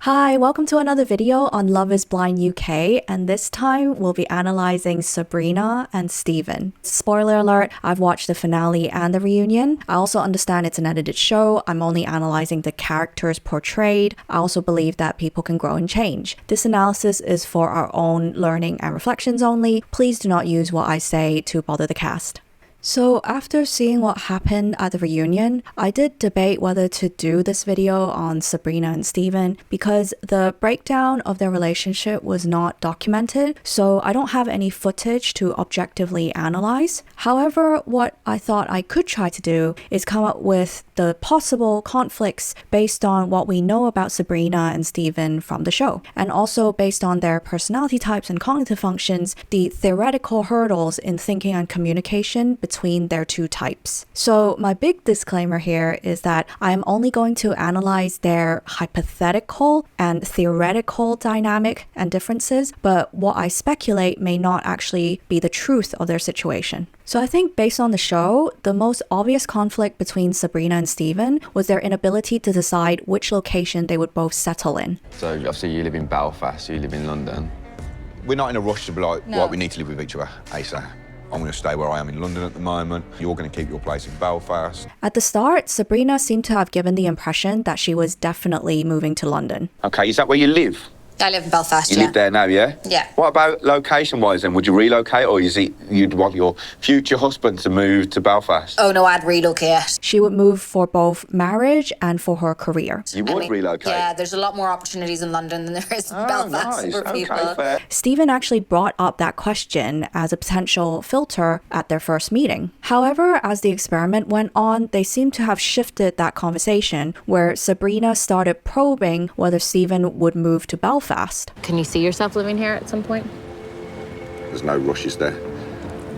Hi, welcome to another video on Love is Blind UK, and this time we'll be analysing Sabrina and Steven. Spoiler alert, I've watched the finale and the reunion. I also understand it's an edited show. I'm only analysing the characters portrayed. I also believe that people can grow and change. This analysis is for our own learning and reflections only. Please do not use what I say to bother the cast. So after seeing what happened at the reunion, I did debate whether to do this video on Sabrina and Steven because the breakdown of their relationship was not documented, so I don't have any footage to objectively analyze. However, what I thought I could try to do is come up with the possible conflicts based on what we know about Sabrina and Steven from the show, and also based on their personality types and cognitive functions, the theoretical hurdles in thinking and communication between their two types. So my big disclaimer here is that I am only going to analyze their hypothetical and theoretical dynamic and differences, but what I speculate may not actually be the truth of their situation. So I think based on the show, the most obvious conflict between Sabrina and Steven was their inability to decide which location they would both settle in. So obviously you live in Belfast, you live in London. We're not in a rush to be like, right, we need to live with each other ASAP. I'm going to stay where I am in London at the moment. You're going to keep your place in Belfast. At the start, Sabrina seemed to have given the impression that she was definitely moving to London. Okay, is that where you live? I live in Belfast, You live there now, yeah? Yeah. What about location-wise then? Would you relocate, or is it you'd want your future husband to move to Belfast? Oh no, I'd relocate. She would move for both marriage and for her career. You would relocate? Yeah, there's a lot more opportunities in London than there is in Belfast nice. for people. Okay, fair. Steven actually brought up that question as a potential filter at their first meeting. However, as the experiment went on, they seemed to have shifted that conversation, where Sabrina started probing whether Steven would move to Belfast. Can you see yourself living here at some point? There's no rush, is there,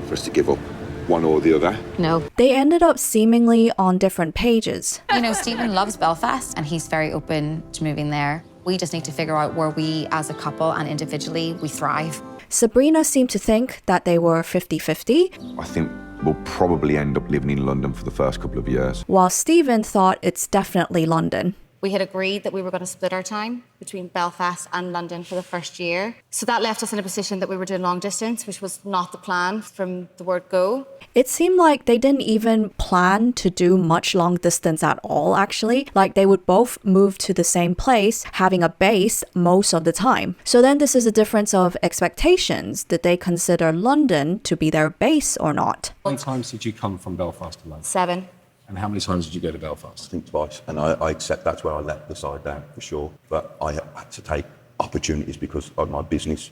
for us to give up one or the other? No. They ended up seemingly on different pages. You know, Steven loves Belfast and he's very open to moving there. We just need to figure out where we as a couple and individually we thrive. Sabrina seemed to think that they were 50-50, I think we'll probably end up living in London for the first couple of years. while Steven thought it's definitely London. We had agreed that we were going to split our time between Belfast and London for the first year. So that left us in a position that we were doing long distance, which was not the plan from the word go. It seemed like they didn't even plan to do much long distance at all, actually. Like they would both move to the same place, having a base most of the time. So then this is a difference of expectations. Did they consider London to be their base or not? How many times did you come from Belfast to London? 7. And how many times did you go to Belfast? I think twice, and I accept that's where I let the side down for sure. But I had to take opportunities because of my business.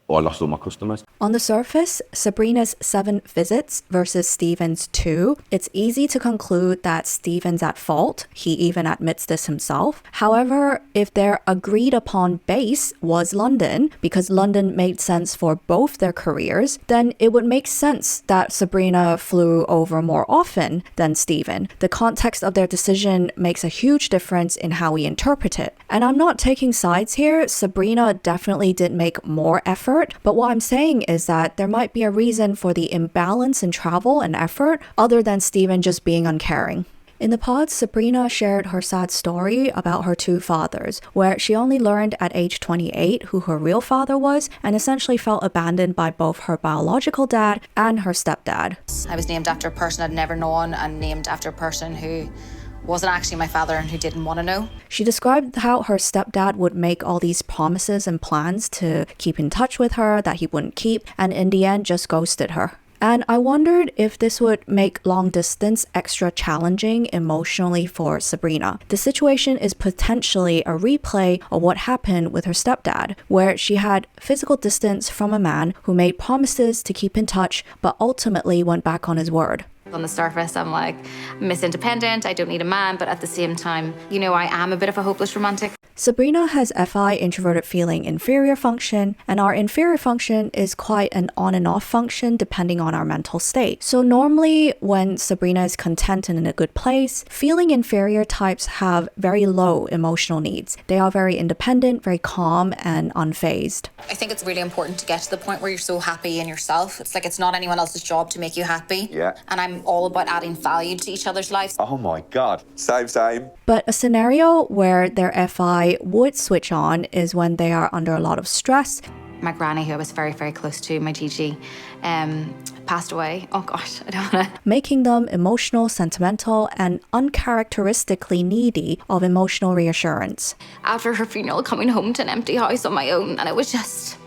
I lost all my customers. On the surface, Sabrina's 7 visits versus Steven's 2, it's easy to conclude that Steven's at fault. He even admits this himself. However, if their agreed upon base was London, because London made sense for both their careers, then it would make sense that Sabrina flew over more often than Steven. The context of their decision makes a huge difference in how we interpret it. And I'm not taking sides here. Sabrina definitely did make more effort. But what I'm saying is that there might be a reason for the imbalance in travel and effort other than Steven just being uncaring. In the pod, Sabrina shared her sad story about her 2 fathers, where she only learned at age 28 who her real father was and essentially felt abandoned by both her biological dad and her stepdad. I was named after a person I'd never known and named after a person who wasn't actually my father and who didn't want to know. She described how her stepdad would make all these promises and plans to keep in touch with her that he wouldn't keep, and in the end just ghosted her. And I wondered if this would make long distance extra challenging emotionally for Sabrina. The situation is potentially a replay of what happened with her stepdad, where she had physical distance from a man who made promises to keep in touch, but ultimately went back on his word. On the surface, I'm like, Miss Independent, I don't need a man, but at the same time, you know, I am a bit of a hopeless romantic. Sabrina has FI introverted feeling inferior function, and our inferior function is quite an on and off function depending on our mental state. So normally when Sabrina is content and in a good place, feeling inferior types have very low emotional needs. They are very independent, very calm and unfazed. I think it's really important to get to the point where you're so happy in yourself. It's like it's not anyone else's job to make you happy. Yeah. And I'm all about adding value to each other's lives. Oh my God. Same. But a scenario where their FI would switch on is when they are under a lot of stress. My granny, who I was very, very close to, my Gigi, passed away. Oh gosh, I don't want to. Making them emotional, sentimental, and uncharacteristically needy of emotional reassurance. After her funeral, coming home to an empty house on my own, and it was just...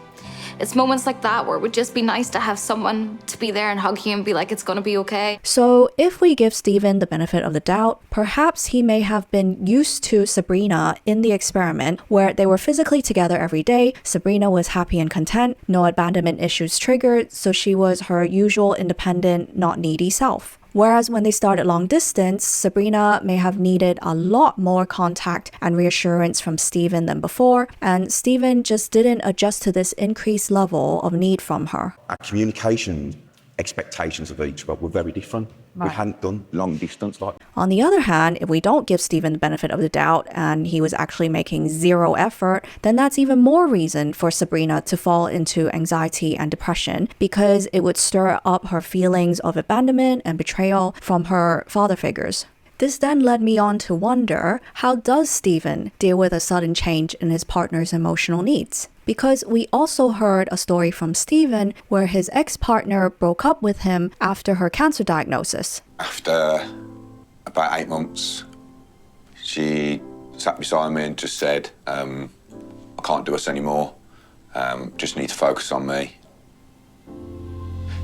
It's moments like that where it would just be nice to have someone to be there and hug you and be like, it's gonna be okay. So if we give Steven the benefit of the doubt, perhaps he may have been used to Sabrina in the experiment where they were physically together every day. Sabrina was happy and content, no abandonment issues triggered, so she was her usual independent, not needy self. Whereas when they started long distance, Sabrina may have needed a lot more contact and reassurance from Steven than before, and Steven just didn't adjust to this increased level of need from her. Our communication expectations of each other were very different. We hadn't done long distance like. On the other hand, if we don't give Steven the benefit of the doubt and he was actually making zero effort, then that's even more reason for Sabrina to fall into anxiety and depression because it would stir up her feelings of abandonment and betrayal from her father figures. This then led me on to wonder, how does Steven deal with a sudden change in his partner's emotional needs? Because we also heard a story from Steven where his ex-partner broke up with him after her cancer diagnosis. After about 8 months, she sat beside me and just said, I can't do this anymore, just need to focus on me.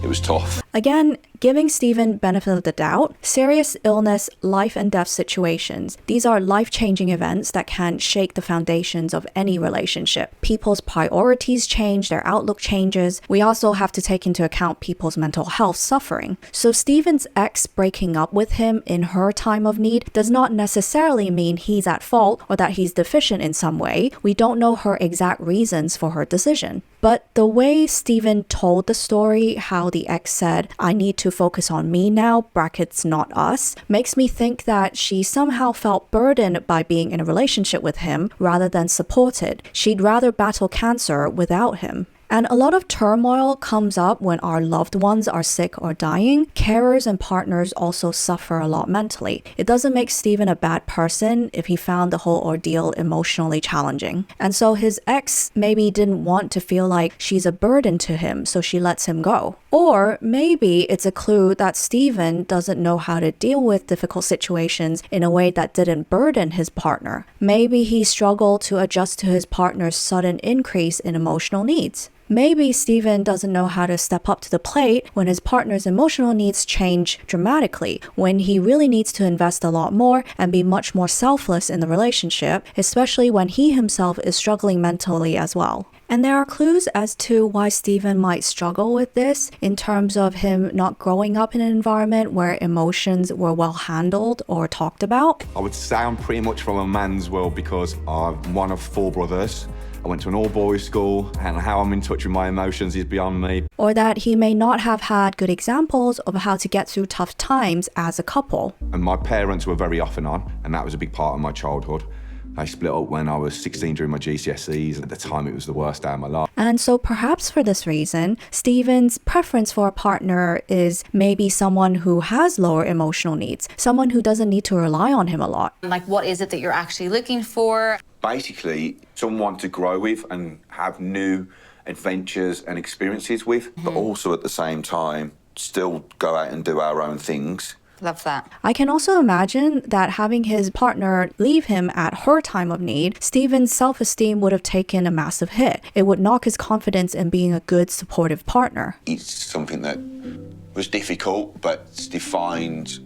It was tough. Again, giving Steven benefit of the doubt, serious illness, life and death situations. These are life-changing events that can shake the foundations of any relationship. People's priorities change, their outlook changes. We also have to take into account people's mental health suffering. So Steven's ex breaking up with him in her time of need does not necessarily mean he's at fault or that he's deficient in some way. We don't know her exact reasons for her decision. But the way Steven told the story, how the ex said, I need to focus on me now, brackets not us, makes me think that she somehow felt burdened by being in a relationship with him rather than supported. She'd rather battle cancer without him. And a lot of turmoil comes up when our loved ones are sick or dying. Carers and partners also suffer a lot mentally. It doesn't make Steven a bad person if he found the whole ordeal emotionally challenging. And so his ex maybe didn't want to feel like she's a burden to him, so she lets him go. Or maybe it's a clue that Steven doesn't know how to deal with difficult situations in a way that didn't burden his partner. Maybe he struggled to adjust to his partner's sudden increase in emotional needs. Maybe Steven doesn't know how to step up to the plate when his partner's emotional needs change dramatically, when he really needs to invest a lot more and be much more selfless in the relationship, especially when he himself is struggling mentally as well. And there are clues as to why Steven might struggle with this in terms of him not growing up in an environment where emotions were well handled or talked about. I would say I'm pretty much from a man's world because I'm one of 4 brothers. I went to an all-boys school, and how I'm in touch with my emotions is beyond me. Or that he may not have had good examples of how to get through tough times as a couple. And my parents were very off and on, and that was a big part of my childhood. They split up when I was 16 during my GCSEs. At the time, it was the worst day of my life. And so perhaps for this reason, Steven's preference for a partner is maybe someone who has lower emotional needs, someone who doesn't need to rely on him a lot. Like, what is it that you're actually looking for? Basically, someone to grow with and have new adventures and experiences with, but also at the same time, still go out and do our own things. Love that. I can also imagine that having his partner leave him at her time of need, Steven's self-esteem would have taken a massive hit. It would knock his confidence in being a good, supportive partner. It's something that was difficult, but it's defined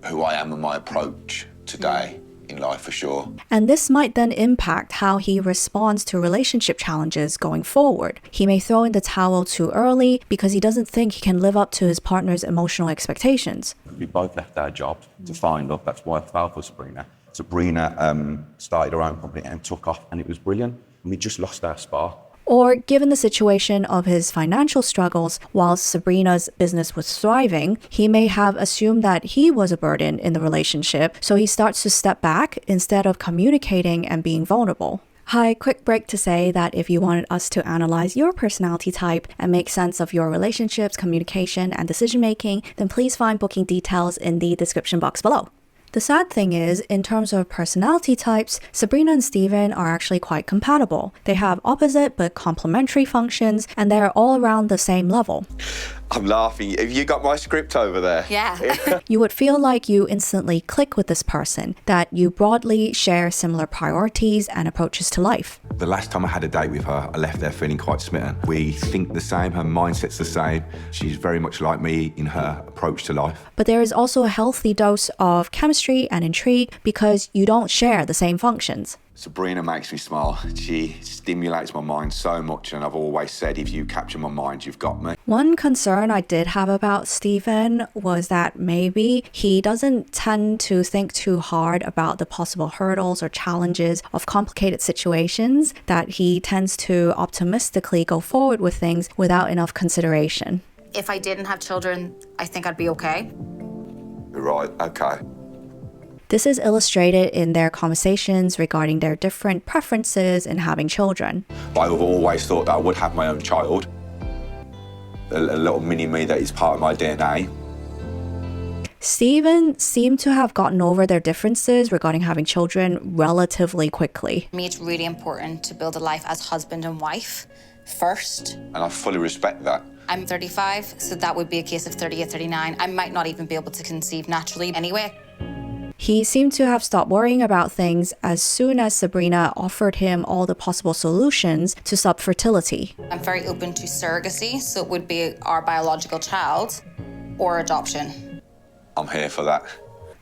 who I am and my approach today in life for sure. And this might then impact how he responds to relationship challenges going forward. He may throw in the towel too early because he doesn't think he can live up to his partner's emotional expectations. We both left our jobs to find love. That's why I fell for Sabrina. Sabrina started her own company and took off, and it was brilliant. And we just lost our spark. Or given the situation of his financial struggles while Sabrina's business was thriving, he may have assumed that he was a burden in the relationship, so he starts to step back instead of communicating and being vulnerable. Hi, quick break to say that if you wanted us to analyze your personality type and make sense of your relationships, communication, and decision making, then please find booking details in the description box below. The sad thing is, in terms of personality types, Sabrina and Steven are actually quite compatible. They have opposite but complementary functions, and they're all around the same level. I'm laughing. Have you got my script over there? Yeah. You would feel like you instantly click with this person, that you broadly share similar priorities and approaches to life. The last time I had a date with her, I left there feeling quite smitten. We think the same, her mindset's the same. She's very much like me in her approach to life. But there is also a healthy dose of chemistry and intrigue because you don't share the same functions. Sabrina makes me smile. She stimulates my mind so much, and I've always said, if you capture my mind, you've got me. One concern I did have about Steven was that maybe he doesn't tend to think too hard about the possible hurdles or challenges of complicated situations, that he tends to optimistically go forward with things without enough consideration. If I didn't have children, I think I'd be okay. You're right, okay. This is illustrated in their conversations regarding their different preferences in having children. I've always thought that I would have my own child. A little mini-me that is part of my DNA. Steven seemed to have gotten over their differences regarding having children relatively quickly. For me, it's really important to build a life as husband and wife first. And I fully respect that. I'm 35, so that would be a case of 30 or 39. I might not even be able to conceive naturally anyway. He seemed to have stopped worrying about things as soon as Sabrina offered him all the possible solutions to subfertility. I'm very open to surrogacy, so it would be our biological child or adoption. I'm here for that.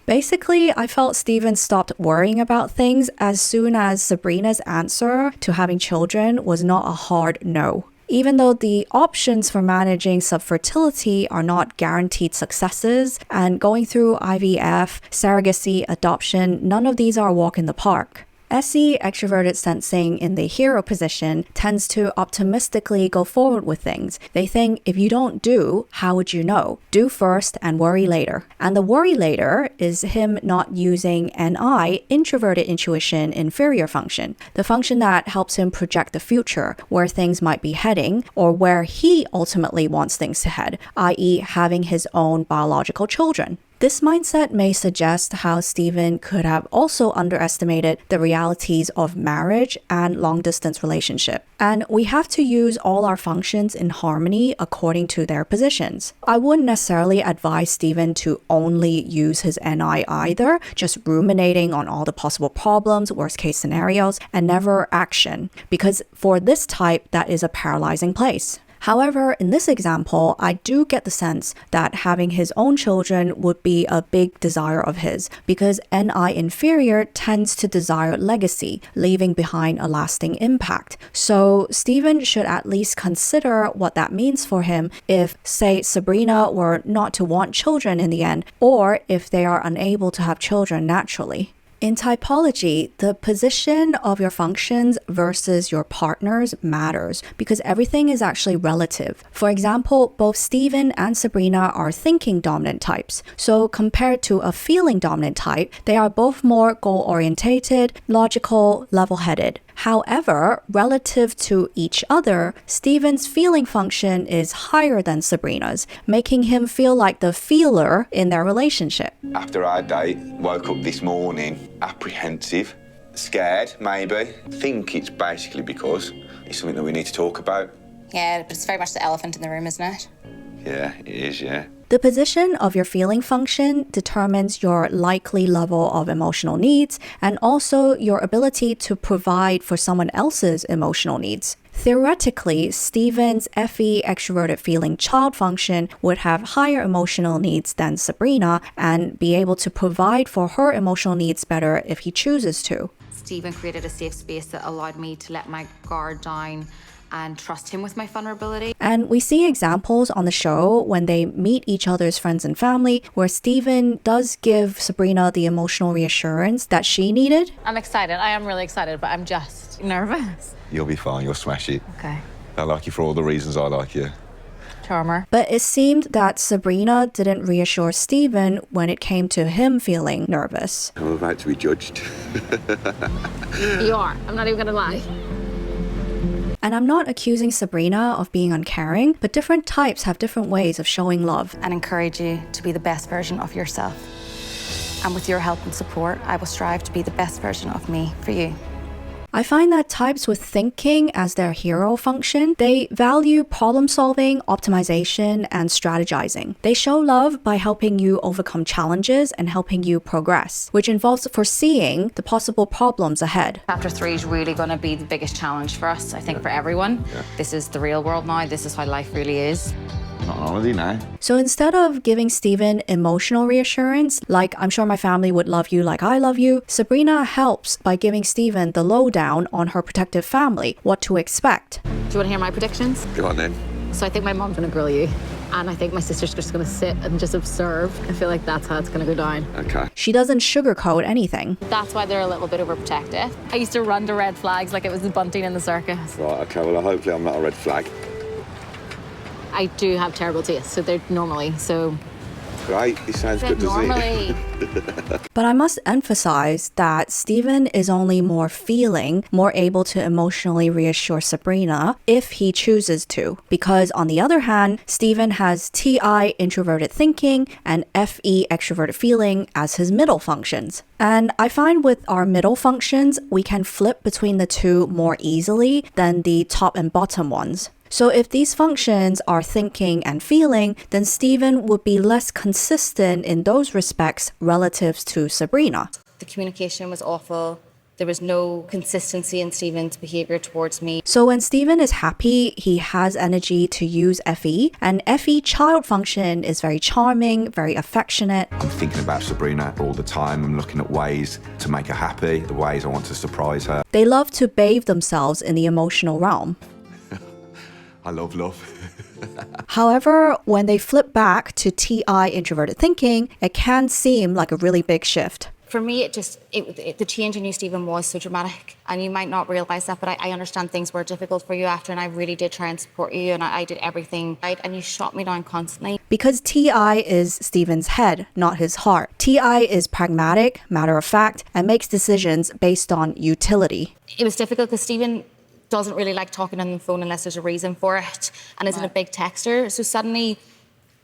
Basically, I felt Steven stopped worrying about things as soon as Sabrina's answer to having children was not a hard no. Even though the options for managing subfertility are not guaranteed successes, and going through IVF, surrogacy, adoption, none of these are a walk in the park. SE, extroverted sensing in the hero position, tends to optimistically go forward with things. They think, if you don't do, how would you know? Do first and worry later. And the worry later is him not using NI, introverted intuition, inferior function, the function that helps him project the future, where things might be heading, or where he ultimately wants things to head, i.e. having his own biological children. This mindset may suggest how Steven could have also underestimated the realities of marriage and long-distance relationship. And we have to use all our functions in harmony according to their positions. I wouldn't necessarily advise Steven to only use his NI either, just ruminating on all the possible problems, worst-case scenarios, and never action, because for this type, that is a paralyzing place. However, in this example, I do get the sense that having his own children would be a big desire of his, because NI inferior tends to desire legacy, leaving behind a lasting impact. So Steven should at least consider what that means for him if, say, Sabrina were not to want children in the end, or if they are unable to have children naturally. In typology, the position of your functions versus your partners matters because everything is actually relative. For example, both Steven and Sabrina are thinking dominant types. So compared to a feeling dominant type, they are both more goal-orientated, logical, level-headed. However, relative to each other, Steven's feeling function is higher than Sabrina's, making him feel like the feeler in their relationship. After our date, woke up this morning apprehensive, scared maybe. I think it's basically because it's something that we need to talk about. Yeah, but it's very much the elephant in the room, isn't it? Yeah, it is, yeah. The position of your feeling function determines your likely level of emotional needs and also your ability to provide for someone else's emotional needs. Theoretically, Steven's FE extroverted feeling child function would have higher emotional needs than Sabrina and be able to provide for her emotional needs better if he chooses to. Steven created a safe space that allowed me to let my guard down and trust him with my vulnerability. And we see examples on the show when they meet each other's friends and family where Steven does give Sabrina the emotional reassurance that she needed. I'm excited. I am really excited, but I'm just nervous. You'll be fine. You'll smash it. Okay. I like you for all the reasons I like you. charmer. But it seemed that Sabrina didn't reassure Steven when it came to him feeling nervous. I'm about to be judged. You are. I'm not even going to lie. And I'm not accusing Sabrina of being uncaring, but different types have different ways of showing love. And encourage you to be the best version of yourself. And with your help and support, I will strive to be the best version of me for you. I find that types with thinking as their hero function, they value problem solving, optimization, and strategizing. They show love by helping you overcome challenges and helping you progress, which involves foreseeing the possible problems ahead. Chapter 3 is really going to be the biggest challenge for us, I think, for everyone. This is the real world now. This is how life really is. Not on holiday now. So instead of giving Steven emotional reassurance, like I'm sure my family would love you like I love you, Sabrina helps by giving Steven the lowdown on her protective family, what to expect. Do you want to hear my predictions? Go on then. So I think my mom's going to grill you. And I think my sister's just going to sit and just observe. I feel like that's how it's going to go down. Okay. She doesn't sugarcoat anything. That's why they're a little bit overprotective. I used to run to red flags like it was the bunting in the circus. Right, okay, well, hopefully I'm not a red flag. I do have terrible taste, so they're normally, so... Great, this sounds good to normally. But I must emphasize that Steven is only more feeling, more able to emotionally reassure Sabrina if he chooses to. Because on the other hand, Steven has TI introverted thinking and FE extroverted feeling as his middle functions. And I find with our middle functions, we can flip between the two more easily than the top and bottom ones. So if these functions are thinking and feeling, then Steven would be less consistent in those respects relative to Sabrina. The communication was awful. There was no consistency in Steven's behaviour towards me. So when Steven is happy, he has energy to use FE, and FE child function is very charming, very affectionate. I'm thinking about Sabrina all the time. I'm looking at ways to make her happy, the ways I want to surprise her. They love to bathe themselves in the emotional realm. I love love. However, when they flip back to TI introverted thinking, it can seem like a really big shift. For me, the change in you, Steven, was so dramatic. And you might not realise that, but I understand things were difficult for you after, and I really did try and support you, and I did everything right, and you shot me down constantly. Because TI is Steven's head, not his heart. TI is pragmatic, matter of fact, and makes decisions based on utility. It was difficult because Steven doesn't really like talking on the phone unless there's a reason for it, and isn't a big texter. So suddenly,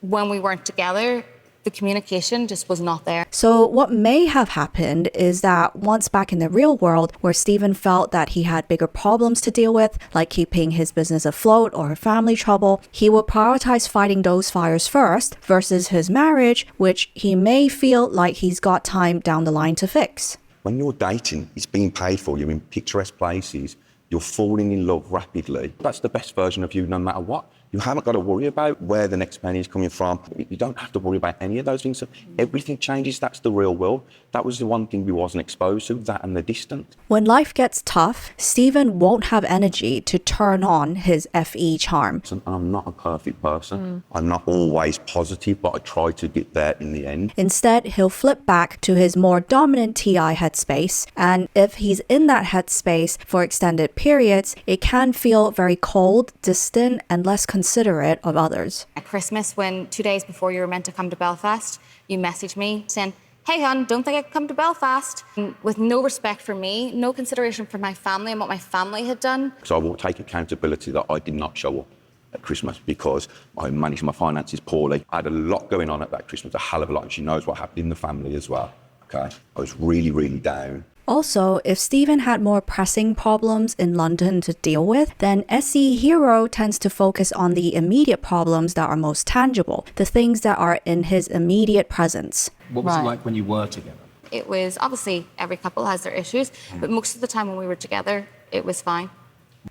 when we weren't together, the communication just was not there. So what may have happened is that once back in the real world, where Steven felt that he had bigger problems to deal with, like keeping his business afloat or family trouble, he would prioritize fighting those fires first versus his marriage, which he may feel like he's got time down the line to fix. When you're dating, it's being paid for, you're in picturesque places, you're falling in love rapidly. That's the best version of you no matter what. You haven't got to worry about where the next penny is coming from. You don't have to worry about any of those things. So everything changes. That's the real world. That was the one thing we wasn't exposed to, that and the distant. When life gets tough, Steven won't have energy to turn on his FE charm. And I'm not a perfect person. I'm not always positive, but I try to get there in the end. Instead, he'll flip back to his more dominant TI headspace. And if he's in that headspace for extended periods, it can feel very cold, distant, and less considerate of others. At Christmas, when 2 days before you were meant to come to Belfast, you messaged me saying, "Hey hon, don't think I can come to Belfast." And with no respect for me, no consideration for my family and what my family had done. So I will take accountability that I did not show up at Christmas because I managed my finances poorly. I had a lot going on at that Christmas, a hell of a lot, and she knows what happened in the family as well. Okay, I was really, really down. Also, if Steven had more pressing problems in London to deal with, then SE Hero tends to focus on the immediate problems that are most tangible, the things that are in his immediate presence. What was it like when you were together? It was, obviously, every couple has their issues, but most of the time when we were together, it was fine.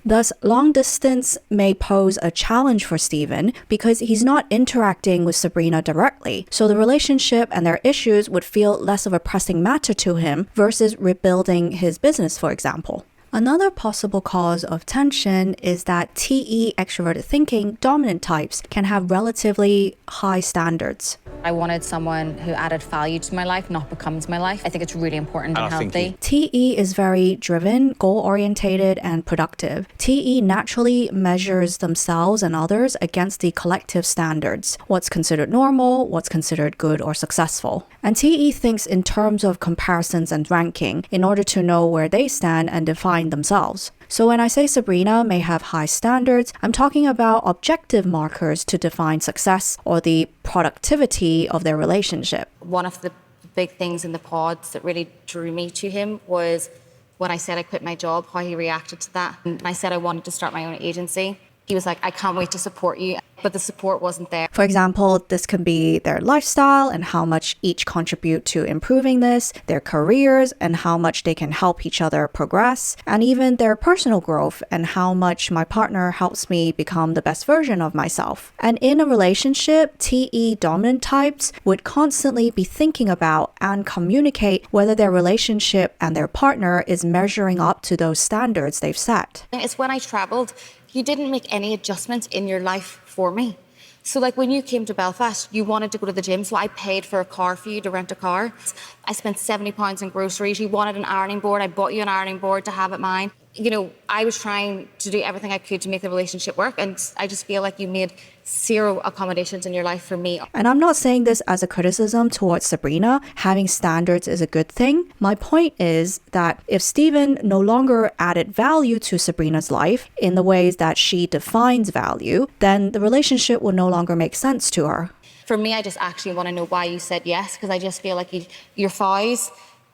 Thus, long distance may pose a challenge for Steven because he's not interacting with Sabrina directly, so the relationship and their issues would feel less of a pressing matter to him versus rebuilding his business, for example. Another possible cause of tension is that TE extroverted thinking dominant types can have relatively high standards. I wanted someone who added value to my life, not becomes my life. I think it's really important and healthy. TE is very driven, goal-orientated, and productive. TE naturally measures themselves and others against the collective standards, what's considered normal, what's considered good or successful. And TE thinks in terms of comparisons and ranking in order to know where they stand and define themselves. So when I say Sabrina may have high standards, I'm talking about objective markers to define success or the productivity of their relationship. One of the big things in the pods that really drew me to him was when I said I quit my job, how he reacted to that. And I said I wanted to start my own agency. He was like, I can't wait to support you, but the support wasn't there. For example, this can be their lifestyle and how much each contribute to improving this, their careers and how much they can help each other progress, and even their personal growth and how much my partner helps me become the best version of myself. And in a relationship, TE dominant types would constantly be thinking about and communicate whether their relationship and their partner is measuring up to those standards they've set. It's when I traveled, you didn't make any adjustments in your life for me. So like when you came to Belfast, you wanted to go to the gym, so I paid for a car for you to rent a car. I spent £70 in groceries. You wanted an ironing board. I bought you an ironing board to have it mine. You know, I was trying to do everything I could to make the relationship work, and I just feel like you made zero accommodations in your life for me. And I'm not saying this as a criticism towards Sabrina. Having standards is a good thing. My point is that if Steven no longer added value to Sabrina's life in the ways that she defines value, then the relationship will no longer make sense to her. For me, I just actually want to know why you said yes, because I just feel like your vows,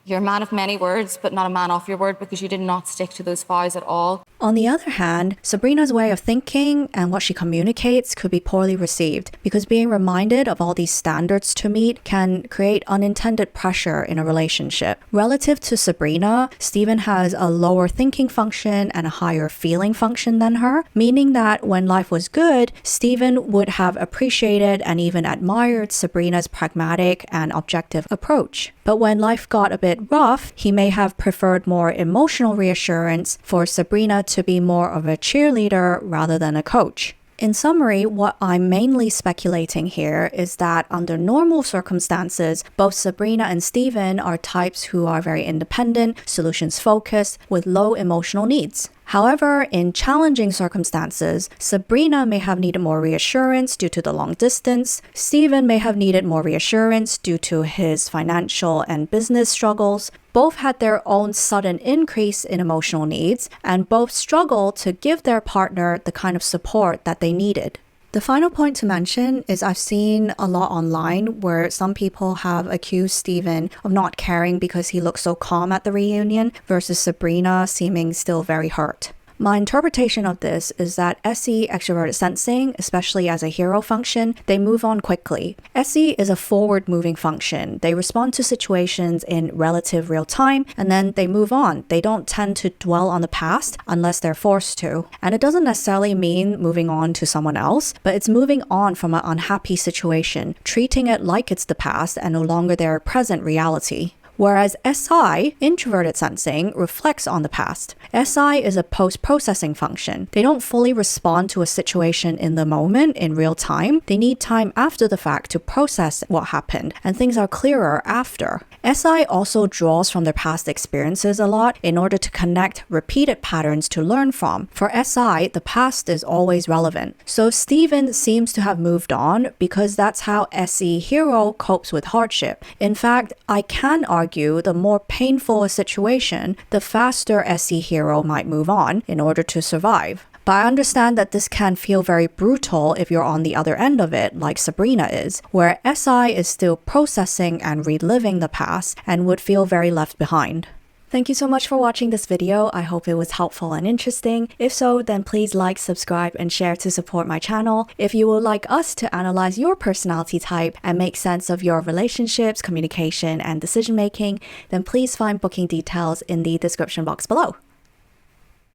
you're a man of many words, but not a man of your word, because you did not stick to those vows at all. On the other hand, Sabrina's way of thinking and what she communicates could be poorly received, because being reminded of all these standards to meet can create unintended pressure in a relationship. Relative to Sabrina, Steven has a lower thinking function and a higher feeling function than her, meaning that when life was good, Steven would have appreciated and even admired Sabrina's pragmatic and objective approach. But when life got a bit rough, he may have preferred more emotional reassurance for Sabrina to be more of a cheerleader rather than a coach. In summary, what I'm mainly speculating here is that under normal circumstances, both Sabrina and Steven are types who are very independent, solutions-focused, with low emotional needs. However, in challenging circumstances, Sabrina may have needed more reassurance due to the long distance. Steven may have needed more reassurance due to his financial and business struggles. Both had their own sudden increase in emotional needs, and both struggled to give their partner the kind of support that they needed. The final point to mention is I've seen a lot online where some people have accused Steven of not caring because he looked so calm at the reunion versus Sabrina seeming still very hurt. My interpretation of this is that SE, extroverted sensing, especially as a hero function, they move on quickly. SE is a forward-moving function. They respond to situations in relative real time, and then they move on. They don't tend to dwell on the past unless they're forced to. And it doesn't necessarily mean moving on to someone else, but it's moving on from an unhappy situation, treating it like it's the past and no longer their present reality. Whereas SI, introverted sensing, reflects on the past. SI is a post-processing function. They don't fully respond to a situation in the moment, in real time. They need time after the fact to process what happened, and things are clearer after. SI also draws from their past experiences a lot in order to connect repeated patterns to learn from. For SI, the past is always relevant. So Steven seems to have moved on because that's how SE hero copes with hardship. In fact, I can argue the more painful a situation, the faster SE hero might move on in order to survive. But I understand that this can feel very brutal if you're on the other end of it, like Sabrina is, where SI is still processing and reliving the past and would feel very left behind. Thank you so much for watching this video. I hope it was helpful and interesting. If so, then please like, subscribe, and share to support my channel. If you would like us to analyze your personality type and make sense of your relationships, communication, and decision making, then please find booking details in the description box below.